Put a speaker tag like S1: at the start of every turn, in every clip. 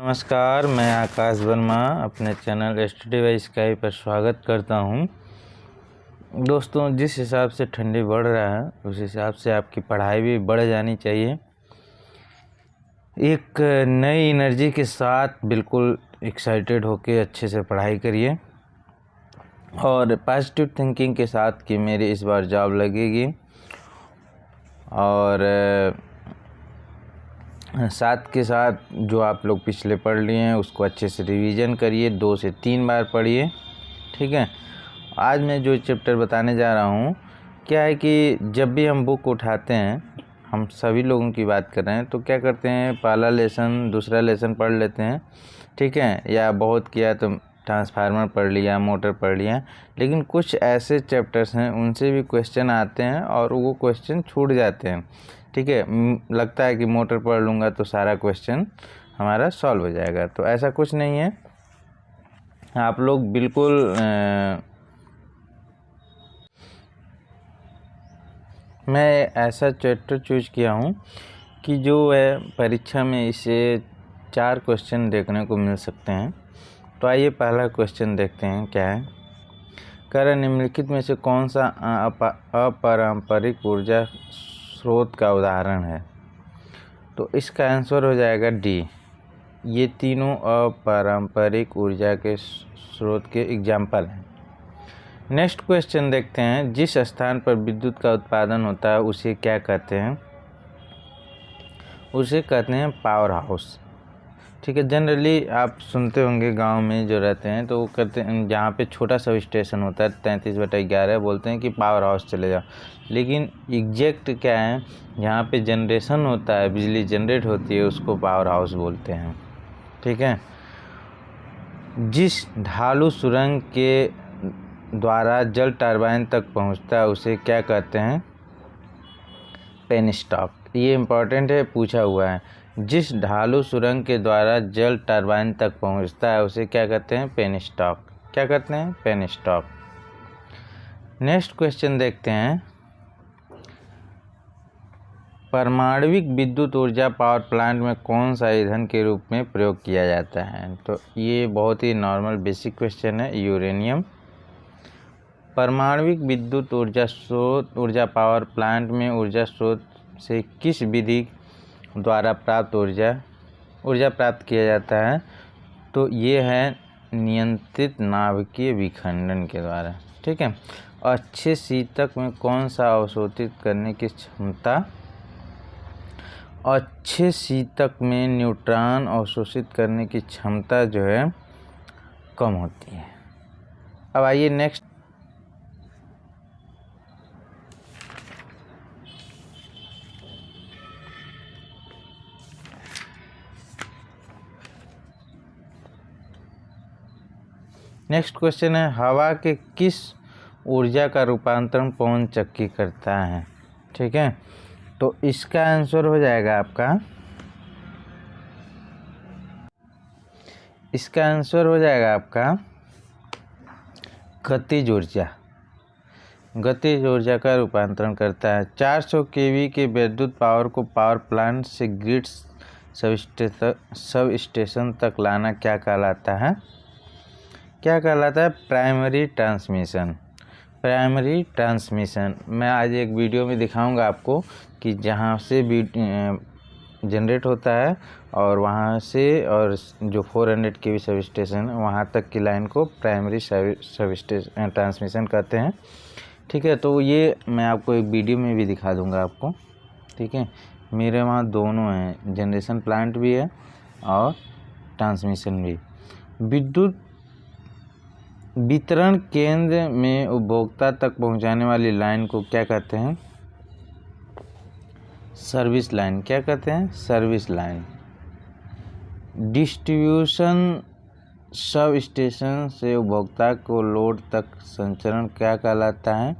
S1: नमस्कार, मैं आकाश वर्मा अपने चैनल स्टडी बाय स्काई पर स्वागत करता हूं। दोस्तों, जिस हिसाब से ठंडी बढ़ रहा है उस हिसाब से आपकी पढ़ाई भी बढ़ जानी चाहिए। एक नई एनर्जी के साथ बिल्कुल एक्साइटेड होके अच्छे से पढ़ाई करिए और पॉजिटिव थिंकिंग के साथ कि मेरी इस बार जॉब लगेगी। और साथ के साथ जो आप लोग पिछले पढ़ लिए हैं उसको अच्छे से रिवीजन करिए, 2 से 3 बार पढ़िए। ठीक है। आज मैं जो चैप्टर बताने जा रहा हूँ, क्या है कि जब भी हम बुक उठाते हैं, हम सभी लोगों की बात कर रहे हैं, तो क्या करते हैं, पहला लेसन दूसरा लेसन पढ़ लेते हैं। ठीक है। या बहुत किया तो ट्रांसफार्मर पढ़ लिया, मोटर पढ़ लिया। लेकिन कुछ ऐसे चैप्टर्स हैं उनसे भी क्वेश्चन आते हैं और वो क्वेश्चन छूट जाते हैं। ठीक है। लगता है कि मोटर पढ़ लूँगा तो सारा क्वेश्चन हमारा सॉल्व हो जाएगा, तो ऐसा कुछ नहीं है। आप लोग बिल्कुल मैं ऐसा चैप्टर चूज किया हूँ कि जो है परीक्षा में इसे 4 क्वेश्चन देखने को मिल सकते हैं। तो आइए पहला क्वेश्चन देखते हैं क्या है। कह रहा निम्नलिखित में से कौन सा अपारंपरिक ऊर्जा स्रोत का उदाहरण है। तो इसका आंसर हो जाएगा डी। ये तीनों अपारंपरिक ऊर्जा के स्रोत के एग्जाम्पल हैं। नेक्स्ट क्वेश्चन देखते हैं। जिस स्थान पर विद्युत का उत्पादन होता है उसे क्या कहते हैं। उसे कहते हैं पावर हाउस। ठीक है। जनरली आप सुनते होंगे गांव में जो रहते हैं तो वो कहते हैं, जहाँ पे छोटा सब स्टेशन होता है 33/11 बोलते हैं कि पावर हाउस चले जाओ। लेकिन एग्जैक्ट क्या है, जहाँ पे जनरेशन होता है, बिजली जनरेट होती है, उसको पावर हाउस बोलते हैं। ठीक है। जिस ढालू सुरंग के द्वारा जल टरबाइन तक पहुँचता है उसे क्या कहते हैं। पेनस्टॉक। ये इम्पोर्टेंट है, पूछा हुआ है। जिस ढालू सुरंग के द्वारा जल टरबाइन तक पहुंचता है उसे क्या कहते हैं। पेनस्टॉक। क्या कहते हैं। पेनस्टॉक। नेक्स्ट क्वेश्चन देखते हैं। परमाणविक विद्युत ऊर्जा पावर प्लांट में कौन सा ईंधन के रूप में प्रयोग किया जाता है। तो ये बहुत ही नॉर्मल बेसिक क्वेश्चन है। यूरेनियम। परमाणविक विद्युत ऊर्जा पावर प्लांट में ऊर्जा स्रोत से किस विधि द्वारा प्राप्त ऊर्जा प्राप्त किया जाता है। तो ये है नियंत्रित नाभिकीय विखंडन के द्वारा। ठीक है। अच्छे शीतक में कौन सा अवशोषित करने की क्षमता। अच्छे शीतक में न्यूट्रॉन अवशोषित करने की क्षमता जो है कम होती है। अब आइए नेक्स्ट। नेक्स्ट क्वेश्चन है, हवा के किस ऊर्जा का रूपांतरण पवन चक्की करता है। ठीक है। तो इसका आंसर हो जाएगा आपका, गतिज ऊर्जा। गतिज ऊर्जा का रूपांतरण करता है। 400 केवी के विद्युत पावर को पावर प्लांट से ग्रिड सब स्टेशन तक लाना क्या कहलाता है। क्या कहलाता है। Primary transmission. प्राइमरी ट्रांसमिशन मैं आज एक वीडियो में दिखाऊंगा आपको कि जहां से भी जनरेट होता है और वहां से और जो 400 केवी सब स्टेशन वहां तक की लाइन को प्राइमरी सब स्टेशन ट्रांसमिशन कहते हैं। ठीक है। तो ये मैं आपको एक वीडियो में भी दिखा दूंगा आपको। ठीक है। मेरे वहाँ दोनों हैं, जनरेशन प्लांट भी है और ट्रांसमिशन भी। विद्युत वितरण केंद्र में उपभोक्ता तक पहुंचाने वाली लाइन को क्या कहते हैं। Service line. क्या कहते हैं। Service line. Distribution sub station से उपभोक्ता को लोड तक संचरण क्या कहलाता है।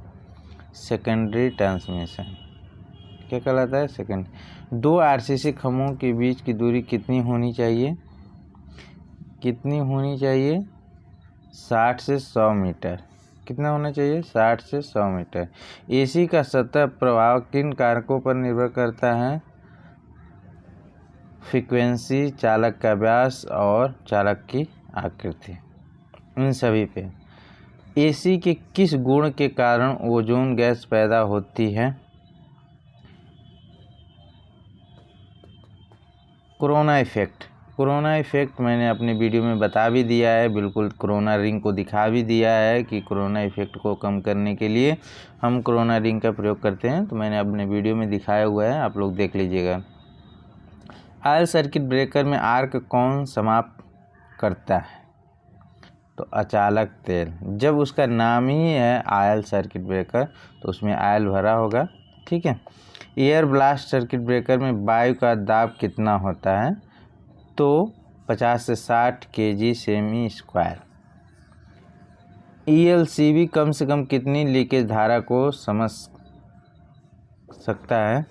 S1: Secondary transmission. क्या कहलाता है। सेकेंड। 2 आरसीसी खंभों के बीच की दूरी कितनी होनी चाहिए। 60 से 100 मीटर। कितना होना चाहिए। 60 से 100 मीटर। एसी का सतह प्रभाव किन कारकों पर निर्भर करता है। फ्रीक्वेंसी, चालक का व्यास और चालक की आकृति, इन सभी पे। एसी के किस गुण के कारण ओजोन गैस पैदा होती है? Corona effect. कोरोना इफेक्ट मैंने अपने वीडियो में बता भी दिया है, बिल्कुल कोरोना रिंग को दिखा भी दिया है कि कोरोना इफेक्ट को कम करने के लिए हम कोरोना रिंग का प्रयोग करते हैं, तो मैंने अपने वीडियो में दिखाया हुआ है, आप लोग देख लीजिएगा। आयल सर्किट ब्रेकर में आर्क कौन समाप्त करता है? तो अचालक तेल। जब उसका नाम ही है आयल सर्किट ब्रेकर तो उसमें आयल भरा होगा, ठीक है। एयर ब्लास्ट सर्किट ब्रेकर में वायु का दाब कितना होता है? तो 50 से 60 kg सेमी स्क्वायर। ELCB कम से कम कितनी लीकेज धारा को समझ सकता है?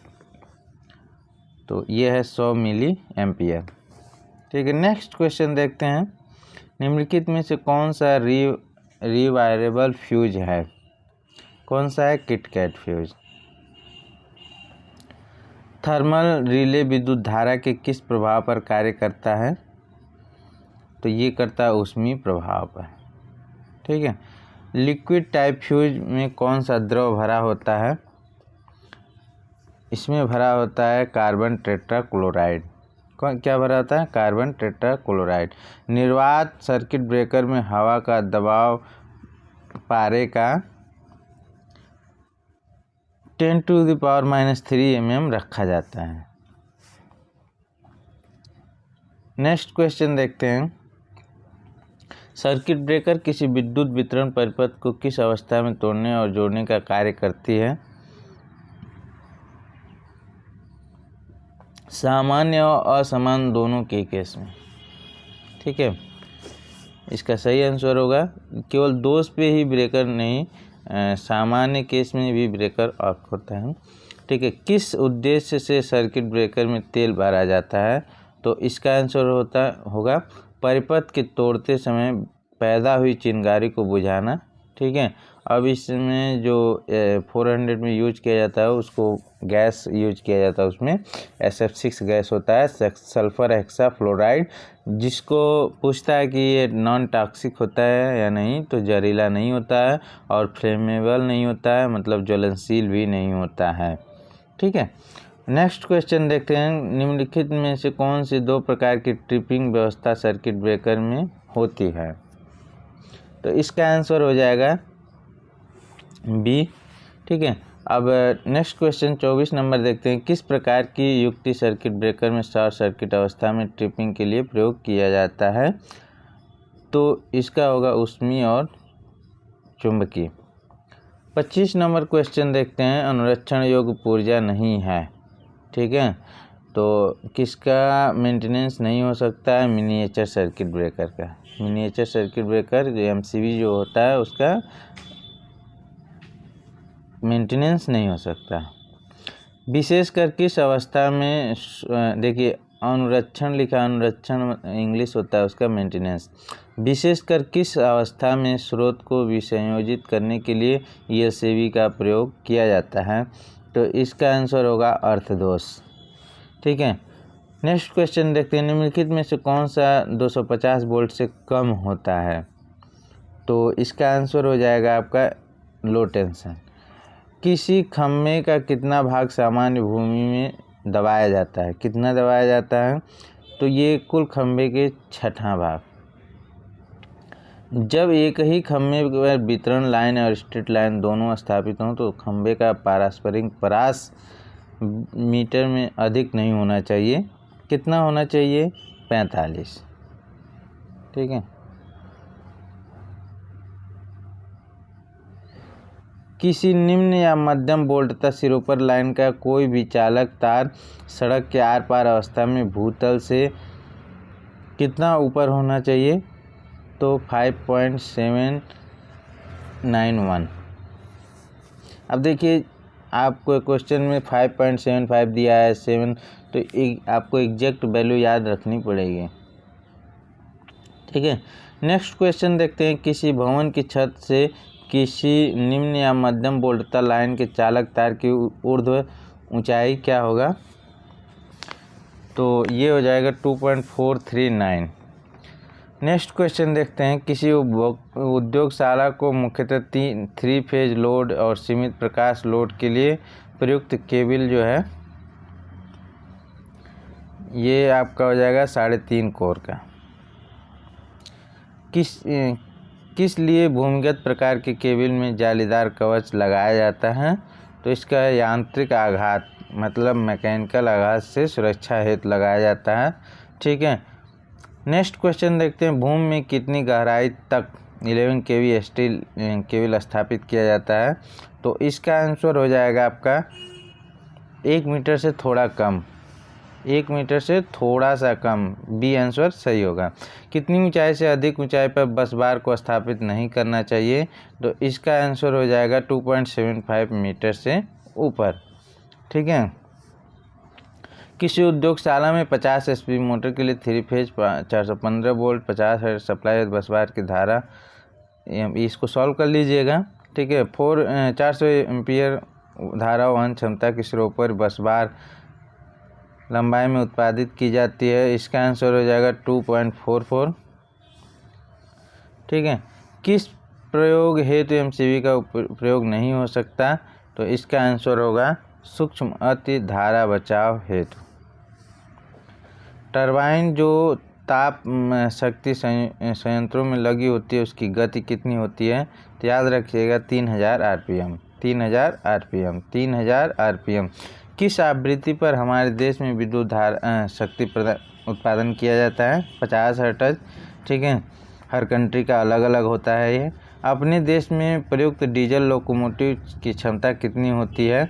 S1: तो ये है 100 मिली एम्पियर, ठीक है। नेक्स्ट क्वेश्चन देखते हैं। निम्नलिखित में से कौन सा रिवायरेबल फ्यूज है? कौन सा है? KitKat fuse. थर्मल रिले विद्युत धारा के किस प्रभाव पर कार्य करता है? तो ये करता है ऊष्मीय प्रभाव पर, ठीक है। लिक्विड टाइप फ्यूज में कौन सा द्रव भरा होता है? इसमें भरा होता है कार्बन टेट्राक्लोराइड। क्या भरा होता है? Carbon tetrachloride. निर्वात सर्किट ब्रेकर में हवा का दबाव पारे का 10⁻³ mm रखा जाता है। नेक्स्ट क्वेश्चन देखते हैं। सर्किट ब्रेकर किसी विद्युत वितरण परिपथ को किस अवस्था में तोड़ने और जोड़ने का कार्य करती है? सामान्य और असमान दोनों के केस में, ठीक है। इसका सही आंसर होगा केवल दोष पे ही ब्रेकर नहीं, सामान्य केस में भी ब्रेकर ऑफ होता है, ठीक है। किस उद्देश्य से सर्किट ब्रेकर में तेल भरा जाता है? तो इसका आंसर होगा परिपथ के तोड़ते समय पैदा हुई चिंगारी को बुझाना, ठीक है। अब इसमें जो 400 में यूज किया जाता है उसको गैस यूज किया जाता है, उसमें SF6 गैस होता है, सल्फर हेक्साफ्लोराइड, जिसको पूछता है कि ये नॉन टॉक्सिक होता है या नहीं, तो जहरीला नहीं होता है और फ्लेमेबल नहीं होता है, मतलब ज्वलनशील भी नहीं होता है, ठीक है। नेक्स्ट क्वेश्चन देखते हैं। निम्नलिखित में से कौन सी दो प्रकार की ट्रिपिंग व्यवस्था सर्किट ब्रेकर में होती है? तो इसका आंसर हो जाएगा बी, ठीक है। अब नेक्स्ट क्वेश्चन 24 नंबर देखते हैं। किस प्रकार की युक्ति सर्किट ब्रेकर में शॉर्ट सर्किट अवस्था में ट्रिपिंग के लिए प्रयोग किया जाता है? तो इसका होगा ऊष्मीय और चुंबकीय। 25 नंबर क्वेश्चन देखते हैं। अनुरक्षण योग्य पुर्जा नहीं है, ठीक है, तो किसका मेंटेनेंस नहीं हो सकता है? मिनिएचर सर्किट ब्रेकर का। मिनिएचर सर्किट ब्रेकर जो MCB जो होता है उसका मेंटेनेंस नहीं हो सकता। विशेषकर किस अवस्था में, देखिए अनुरक्षण लिखा, अनुरक्षण इंग्लिश होता है उसका मेंटेनेंस। विशेषकर किस अवस्था में स्रोत को विसंयोजित करने के लिए ELCB का प्रयोग किया जाता है? तो इसका आंसर होगा अर्थदोष, ठीक है। नेक्स्ट क्वेश्चन देखते हैं। निम्नलिखित में से कौन सा 250 वोल्ट से कम होता है? तो इसका आंसर हो जाएगा आपका लो टेंशन। किसी खम्भे का कितना भाग सामान्य भूमि में दबाया जाता है? कितना दबाया जाता है? तो ये कुल खम्भे के 6वां भाग। जब एक ही खम्भे पर वितरण लाइन और स्ट्रीट लाइन दोनों स्थापित हों तो खम्भे का पारस्परिक परास मीटर में अधिक नहीं होना चाहिए। कितना होना चाहिए? 45, ठीक है। किसी निम्न या मध्यम वोल्टता सिरों पर लाइन का कोई भी चालक तार सड़क के आर पार अवस्था में भूतल से कितना ऊपर होना चाहिए? तो 5.791। अब देखिए आपको क्वेश्चन में 5.75 दिया है, 7, तो आपको एग्जैक्ट वैल्यू याद रखनी पड़ेगी, ठीक है। नेक्स्ट क्वेश्चन देखते हैं। किसी भवन की छत से किसी निम्न या मध्यम वोल्टता लाइन के चालक तार की ऊर्ध्व ऊंचाई क्या होगा? तो ये हो जाएगा 2.439। नेक्स्ट क्वेश्चन देखते हैं, किसी उद्योगशाला को मुख्यतः 3 फेज लोड और सीमित प्रकाश लोड के लिए प्रयुक्त केबल जो है ये आपका हो जाएगा 3.5 कोर का। किस लिए भूमिगत प्रकार के केबल में जालीदार कवच लगाया जाता है? तो इसका यांत्रिक आघात मतलब मैकेनिकल आघात से सुरक्षा हेतु लगाया जाता है। ठीक है, नेक्स्ट क्वेश्चन देखते हैं, भूमि में कितनी गहराई तक 11 kV स्टील केबल स्थापित किया जाता है? तो इसका आंसर हो जाएगा आपका 1 मीटर से थोड़ा कम, 1 मीटर से थोड़ा सा कम, बी आंसर सही होगा। कितनी ऊंचाई से अधिक ऊंचाई पर बस बार को स्थापित नहीं करना चाहिए? तो इसका आंसर हो जाएगा 2.75 मीटर से ऊपर। ठीक है, किसी उद्योगशाला में 50 HP मोटर के लिए 3 फेज 415 वोल्ट 50 हर्ट्ज सप्लाई बस बार की धारा, इसको सॉल्व कर लीजिएगा। ठीक है, 400 एम्पीयर धारा वहन क्षमता के सिरों पर बस बार लंबाई में उत्पादित की जाती है। इसका आंसर हो जाएगा 2.44। ठीक है, किस प्रयोग हेतु MCV का प्रयोग नहीं हो सकता? तो इसका आंसर होगा सूक्ष्म अति धारा बचाव हेतु। टरबाइन जो ताप शक्ति संयंत्रों में लगी होती है उसकी गति कितनी होती है? तो याद रखिएगा 3000 RPM, 3000 RPM, 3000 RPM। किस आवृत्ति पर हमारे देश में विद्युत धारा शक्ति उत्पादन किया जाता है? 50 हर्ट्ज। ठीक है, हर कंट्री का अलग अलग होता है ये। अपने देश में प्रयुक्त डीजल लोकोमोटिव की क्षमता कितनी होती है?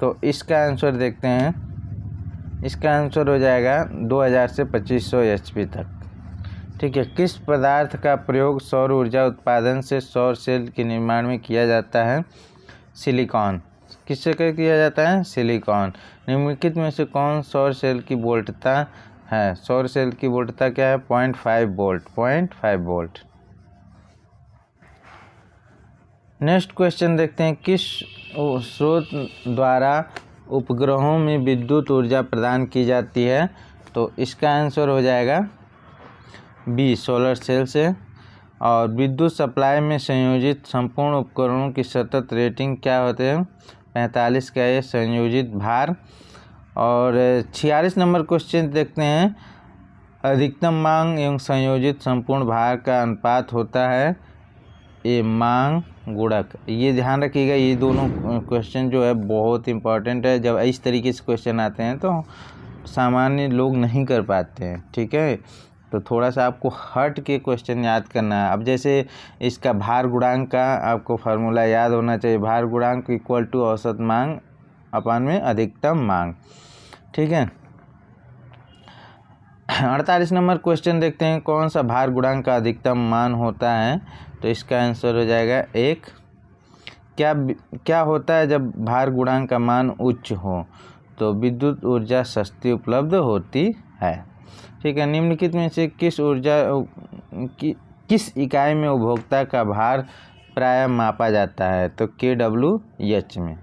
S1: तो इसका आंसर देखते हैं, इसका आंसर हो जाएगा 2000 से 2500 HP तक। ठीक है, किस पदार्थ का प्रयोग सौर ऊर्जा उत्पादन से सौर सेल के निर्माण में किया जाता है? सिलिकॉन। किससे किया जाता है? सिलिकॉन। निम्नलिखित में से कौन सौर सेल की वोल्टता है? सौर सेल की वोल्टता क्या है? 0.5 वोल्ट, 0.5 वोल्ट। नेक्स्ट क्वेश्चन देखते हैं, किस स्रोत द्वारा उपग्रहों में विद्युत ऊर्जा प्रदान की जाती है? तो इसका आंसर हो जाएगा बी, सोलर सेल से। और विद्युत सप्लाई में संयोजित संपूर्ण उपकरणों की सतत रेटिंग क्या होते हैं? 45 का ये संयोजित भार। और 46 नंबर क्वेश्चन देखते हैं, अधिकतम मांग एवं संयोजित संपूर्ण भार का अनुपात होता है ये मांग गुणक। ये ध्यान रखिएगा, ये दोनों क्वेश्चन जो है बहुत इंपॉर्टेंट है। जब इस तरीके से क्वेश्चन आते हैं तो सामान्य लोग नहीं कर पाते हैं। ठीक है, तो थोड़ा सा आपको हट के क्वेश्चन याद करना है। अब जैसे इसका भार गुणांक का आपको फार्मूला याद होना चाहिए, भार गुणांक इक्वल टू औसत मांग अपन में अधिकतम मांग। ठीक है, 48 नंबर क्वेश्चन देखते हैं, कौन सा भार गुणांक का अधिकतम मान होता है? तो इसका आंसर हो जाएगा 1। क्या होता है जब भार गुणांक का मान उच्च हो? तो विद्युत ऊर्जा सस्ती उपलब्ध होती है। ठीक है, निम्नलिखित में से किस इकाई में उपभोक्ता का भार प्रायः मापा जाता है? तो kWh में,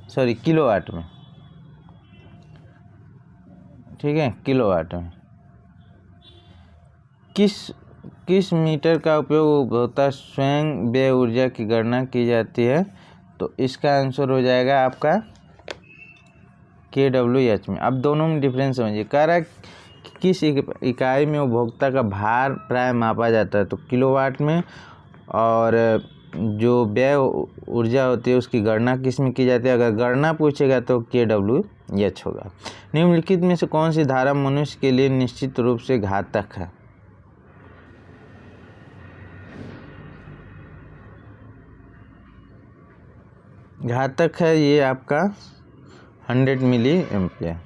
S1: सॉरी किलोवाट में। ठीक है, किलोवाट में। किस मीटर का उपयोग उपभोक्ता स्वयं व्यय ऊर्जा की गणना की जाती है? तो इसका आंसर हो जाएगा आपका kWh में। अब दोनों में डिफरेंस समझिए, कह रहा है किस इकाई में उपभोक्ता का भार प्राय मापा जाता है? तो किलोवाट में। और जो व्यय ऊर्जा होती है उसकी गणना किस में की जाती है? अगर गणना पूछेगा तो kWh होगा। निम्नलिखित में से कौन सी धारा मनुष्य के लिए निश्चित रूप से घातक है? घातक है ये आपका 100 मिली एम्पियर।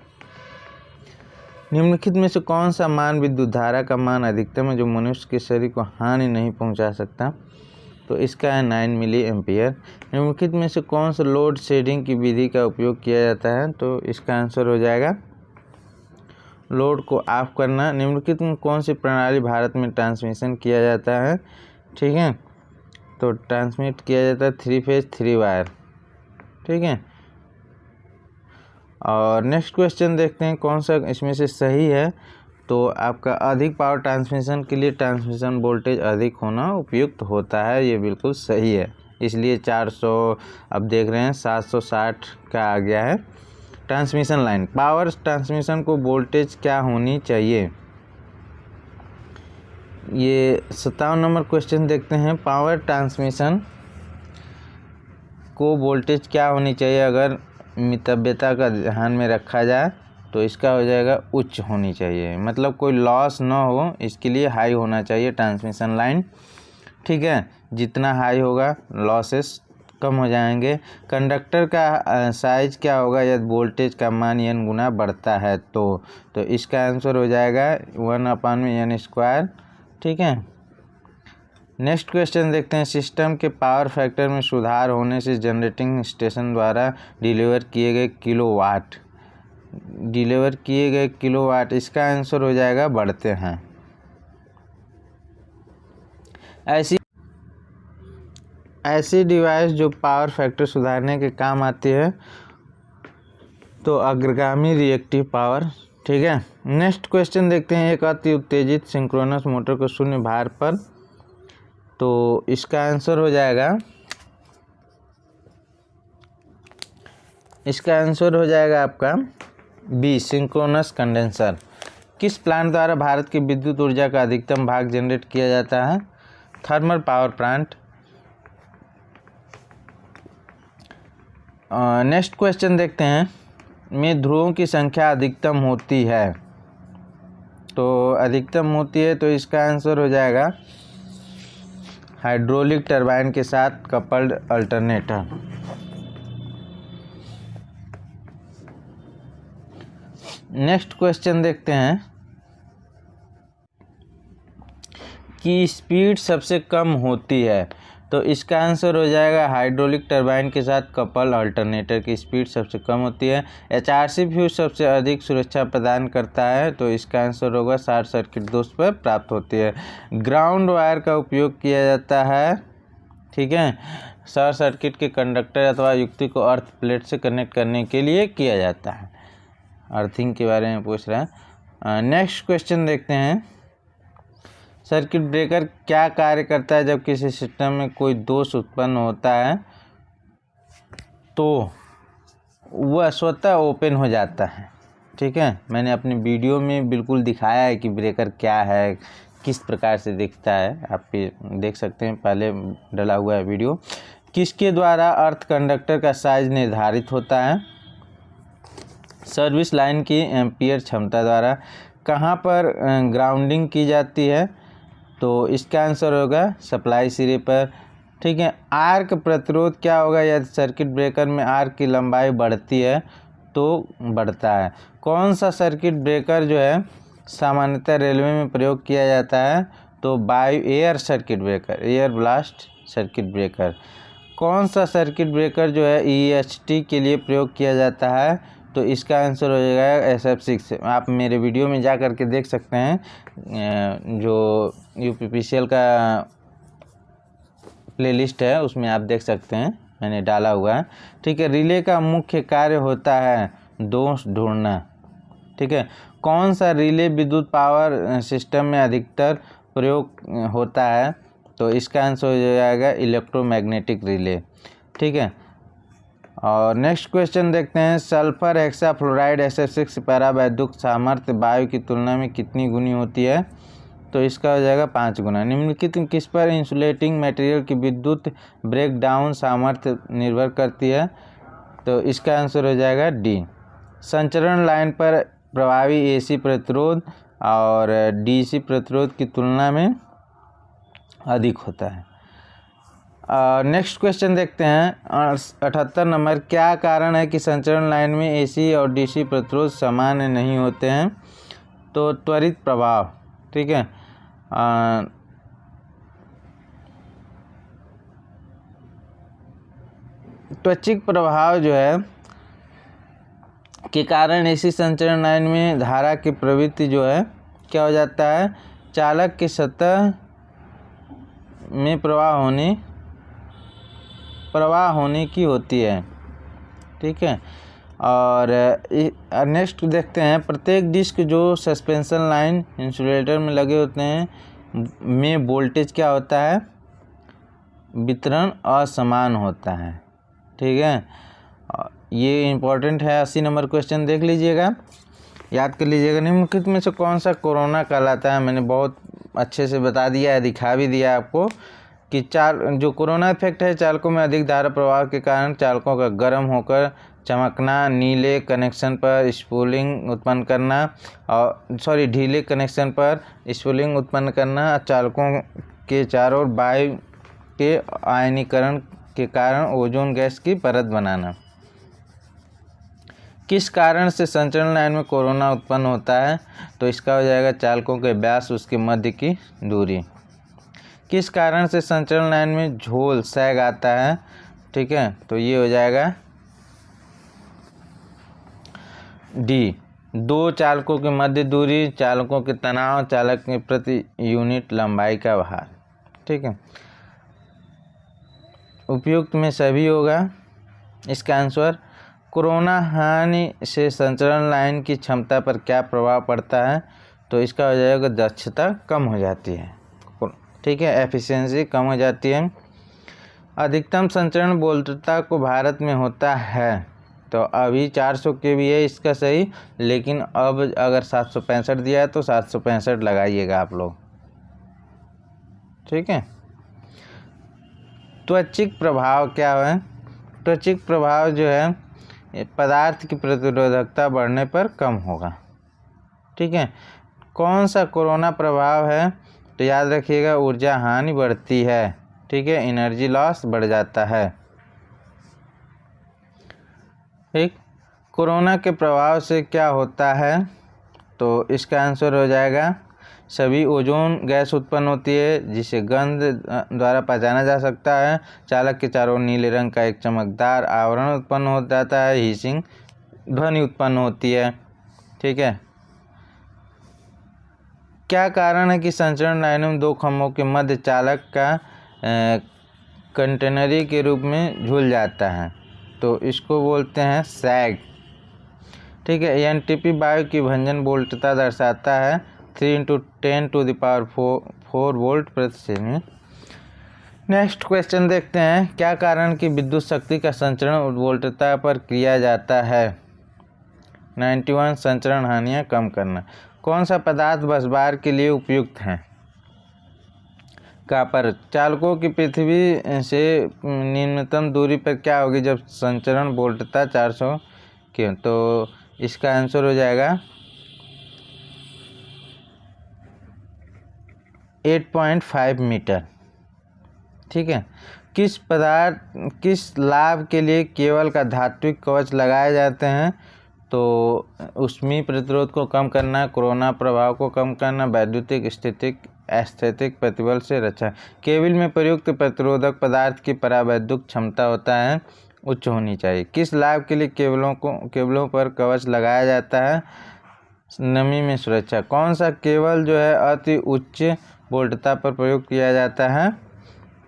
S1: निम्नलिखित में से कौन सा मान विद्युत धारा का मान अधिकतम है जो मनुष्य के शरीर को हानि नहीं पहुंचा सकता? तो इसका है 9 मिली एम्पियर। निम्नलिखित में से कौन सा लोड शेडिंग की विधि का उपयोग किया जाता है? तो इसका आंसर हो जाएगा लोड को ऑफ करना। निम्नलिखित में कौन सी प्रणाली भारत में ट्रांसमिशन किया जाता है? ठीक है, तो ट्रांसमिट किया जाता है 3 फेज 3 वायर। ठीक है, और नेक्स्ट क्वेश्चन देखते हैं कौन सा इसमें से सही है। तो आपका अधिक पावर ट्रांसमिशन के लिए ट्रांसमिशन वोल्टेज अधिक होना उपयुक्त होता है, ये बिल्कुल सही है। इसलिए 400 अब देख रहे हैं 760 का आ गया है। ट्रांसमिशन लाइन पावर ट्रांसमिशन को वोल्टेज क्या होनी चाहिए, ये 57 नंबर क्वेश्चन देखते हैं। पावर ट्रांसमिशन को वोल्टेज क्या होनी चाहिए अगर मितव्यता का ध्यान में रखा जाए तो इसका हो जाएगा उच्च होनी चाहिए, मतलब कोई लॉस ना हो इसके लिए हाई होना चाहिए ट्रांसमिशन लाइन। ठीक है, जितना हाई होगा लॉसेस कम हो जाएंगे। कंडक्टर का साइज क्या होगा यदि वोल्टेज का मान n गुना बढ़ता है तो इसका आंसर हो जाएगा 1/n²। ठीक है, नेक्स्ट क्वेश्चन देखते हैं। सिस्टम के पावर फैक्टर में सुधार होने से जनरेटिंग स्टेशन द्वारा डिलीवर किए गए किलोवाट इसका आंसर हो जाएगा बढ़ते हैं। ऐसी डिवाइस जो पावर फैक्टर सुधारने के काम आती है तो अग्रगामी रिएक्टिव पावर। ठीक है, नेक्स्ट क्वेश्चन देखते हैं। एक अति उत्तेजित सिंक्रोनस मोटर को शून्य भार पर, तो इसका आंसर हो जाएगा आपका बी सिंक्रोनस कंडेंसर। किस प्लांट द्वारा भारत की विद्युत ऊर्जा का अधिकतम भाग जनरेट किया जाता है, thermal power plant. Next question देखते हैं। में ध्रुवों की संख्या अधिकतम होती है, तो अधिकतम होती है तो इसका आंसर हो जाएगा हाइड्रोलिक टरबाइन के साथ कपल्ड अल्टरनेटर। नेक्स्ट क्वेश्चन देखते हैं कि स्पीड सबसे कम होती है, तो इसका आंसर हो जाएगा हाइड्रोलिक टरबाइन के साथ कपल अल्टरनेटर की स्पीड सबसे कम होती है। HRC फ्यूज सबसे अधिक सुरक्षा प्रदान करता है, तो इसका आंसर होगा शॉर्ट सर्किट दोष पर प्राप्त होती है। ग्राउंड वायर का उपयोग किया जाता है, ठीक है, शॉर्ट सर्किट के कंडक्टर अथवा युक्ति को अर्थ प्लेट से कनेक्ट करने के लिए किया जाता है। अर्थिंग के बारे में पूछ रहा है। नेक्स्ट क्वेश्चन देखते हैं। सर्किट ब्रेकर क्या कार्य करता है जब किसी सिस्टम में कोई दोष उत्पन्न होता है तो वह स्वतः ओपन हो जाता है। ठीक है, मैंने अपनी वीडियो में बिल्कुल दिखाया है कि ब्रेकर क्या है, किस प्रकार से दिखता है, आप देख सकते हैं, पहले डला हुआ है वीडियो। किसके द्वारा अर्थ कंडक्टर का साइज निर्धारित होता है, सर्विस लाइन की एम्पियर क्षमता द्वारा। कहाँ पर ग्राउंडिंग की जाती है, तो इसका आंसर होगा सप्लाई सिरे पर। ठीक है, आर्क प्रतिरोध क्या होगा यदि सर्किट ब्रेकर में आर्क की लंबाई बढ़ती है तो बढ़ता है। कौन सा सर्किट ब्रेकर जो है सामान्यतः रेलवे में प्रयोग किया जाता है, तो bio air circuit breaker, air blast circuit breaker. कौन सा सर्किट ब्रेकर जो है EHT के लिए प्रयोग किया जाता है, तो इसका आंसर हो जाएगा SF6। आप मेरे वीडियो में जा कर के देख सकते हैं, जो UPPCL का प्लेलिस्ट है उसमें आप देख सकते हैं, मैंने डाला हुआ है। ठीक है, रिले का मुख्य कार्य होता है दोष ढूंढना। ठीक है, कौन सा रिले विद्युत पावर सिस्टम में अधिकतर प्रयोग होता है, तो इसका आंसर हो जाएगा इलेक्ट्रोमैग्नेटिक रिले। ठीक है, और नेक्स्ट क्वेश्चन देखते हैं। सल्फर हेक्साफ्लोराइड SF6 परावैद्युत सामर्थ्य वायु की तुलना में कितनी गुनी होती है, तो इसका हो जाएगा 5 गुना। निम्नलिखित किस पर इंसुलेटिंग मटेरियल की विद्युत ब्रेकडाउन सामर्थ्य निर्भर करती है, तो इसका आंसर हो जाएगा डी। संचरण लाइन पर प्रभावी AC प्रतिरोध और DC प्रतिरोध की तुलना में अधिक होता है। नेक्स्ट क्वेश्चन देखते हैं 78 नंबर। क्या कारण है कि संचरण लाइन में AC और DC प्रतिरोध समान नहीं होते हैं, तो त्वरित प्रभाव। ठीक है, त्वचिक प्रभाव जो है के कारण AC संचरण लाइन में धारा की प्रवृत्ति जो है क्या हो जाता है, चालक की सतह में प्रवाह होने की होती है। ठीक है, और नेक्स्ट देखते हैं, प्रत्येक डिस्क जो सस्पेंशन लाइन इंसुलेटर में लगे होते हैं में वोल्टेज क्या होता है, वितरण असमान होता है। ठीक है, ये इम्पोर्टेंट है। 80 नंबर क्वेश्चन देख लीजिएगा, याद कर लीजिएगा। निम्नलिखित में से कौन सा कोरोना कहलाता है, मैंने बहुत अच्छे से बता दिया है, दिखा भी दिया आपको कि जो कोरोना इफेक्ट है, चालकों में अधिक धारा प्रवाह के कारण चालकों का गर्म होकर चमकना, नीले कनेक्शन पर स्पूलिंग उत्पन्न करना और ढीले कनेक्शन पर स्पूलिंग उत्पन्न करना, चालकों के चारों ओर वायु के आयनीकरण के कारण ओजोन गैस की परत बनाना। किस कारण से संचरण लाइन में कोरोना उत्पन्न होता है, तो इसका हो जाएगा चालकों के व्यास, उसके मध्य की दूरी। किस कारण से संचरण लाइन में झोल सैग आता है, ठीक है, तो ये हो जाएगा डी, दो चालकों के मध्य दूरी, चालकों के तनाव, चालक के प्रति यूनिट लंबाई का भार। ठीक है, उपयुक्त में सभी होगा इसका आंसर। कोरोना हानि से संचरण लाइन की क्षमता पर क्या प्रभाव पड़ता है, तो इसका हो जाएगा दक्षता कम हो जाती है। ठीक है, एफिशिएंसी कम हो जाती है। अधिकतम संचरण वोल्टता को भारत में होता है, तो अभी 400 kV है इसका सही, लेकिन अब अगर 765 दिया है तो 765 लगाइएगा आप लोग। ठीक है, त्वचिक प्रभाव क्या है, त्वचिक प्रभाव जो है पदार्थ की प्रतिरोधकता बढ़ने पर कम होगा। ठीक है, कौन सा कोरोना प्रभाव है, तो याद रखिएगा ऊर्जा हानि बढ़ती है। ठीक है, एनर्जी लॉस बढ़ जाता है। ठीक, कोरोना के प्रभाव से क्या होता है, तो इसका आंसर हो जाएगा सभी ओजोन गैस उत्पन्न होती है, जिसे गंध द्वारा पहचाना जा सकता है। चालक के चारों ओर नीले रंग का एक चमकदार आवरण उत्पन्न हो जाता है। हीसिंग ध्वनि उत्पन्न होती है। ठीक है, क्या कारण है कि संचरण लाइनों में दो खंभों के मध्य चालक का कंटेनरी के रूप में झूल जाता है, तो इसको बोलते हैं सैग। ठीक है, एनटीपी वायु की भंजन वोल्टता दर्शाता है 3 × 10⁴ वोल्ट प्रति सेकंड। नेक्स्ट क्वेश्चन देखते हैं, क्या कारण की विद्युत शक्ति का संचरण वोल्टता पर किया जाता है। 91 संचरण हानियाँ कम करना। कौन सा पदार्थ बस बार के लिए उपयुक्त है, कॉपर। चालकों की पृथ्वी से निम्नतम दूरी पर क्या होगी जब संचरण वोल्टता 400 की, तो इसका आंसर हो जाएगा 8.5 मीटर। ठीक है, किस लाभ के लिए केवल का धात्विक कवच लगाए जाते हैं, तो ऊष्मीय प्रतिरोध को कम करना, कोरोना प्रभाव को कम करना, वैद्युतिक स्थितिक एस्थेटिक प्रतिबल से रक्षा। केबल में प्रयुक्त प्रतिरोधक पदार्थ की परावैद्युत क्षमता होता है उच्च होनी चाहिए। किस लाभ के लिए केबलों पर कवच लगाया जाता है, नमी में सुरक्षा। कौन सा केबल जो है अति उच्च वोल्टता पर प्रयोग किया जाता है,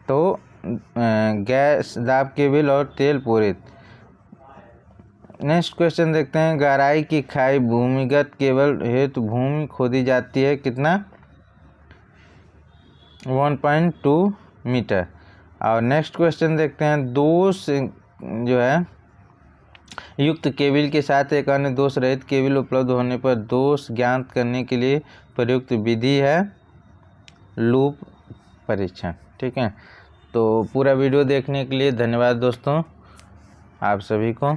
S1: तो गैस दाब केबल और तेल पूरित। नेक्स्ट क्वेश्चन देखते हैं, गहराई की खाई भूमिगत केबल हेतु भूमि खोदी जाती है कितना, 1.2 मीटर। और नेक्स्ट क्वेश्चन देखते हैं, दोष जो है युक्त केबल के साथ एक अन्य दोष रहित केबल उपलब्ध होने पर दोष ज्ञात करने के लिए प्रयुक्त विधि है लूप परीक्षण। ठीक है, तो पूरा वीडियो देखने के लिए धन्यवाद दोस्तों, आप सभी को।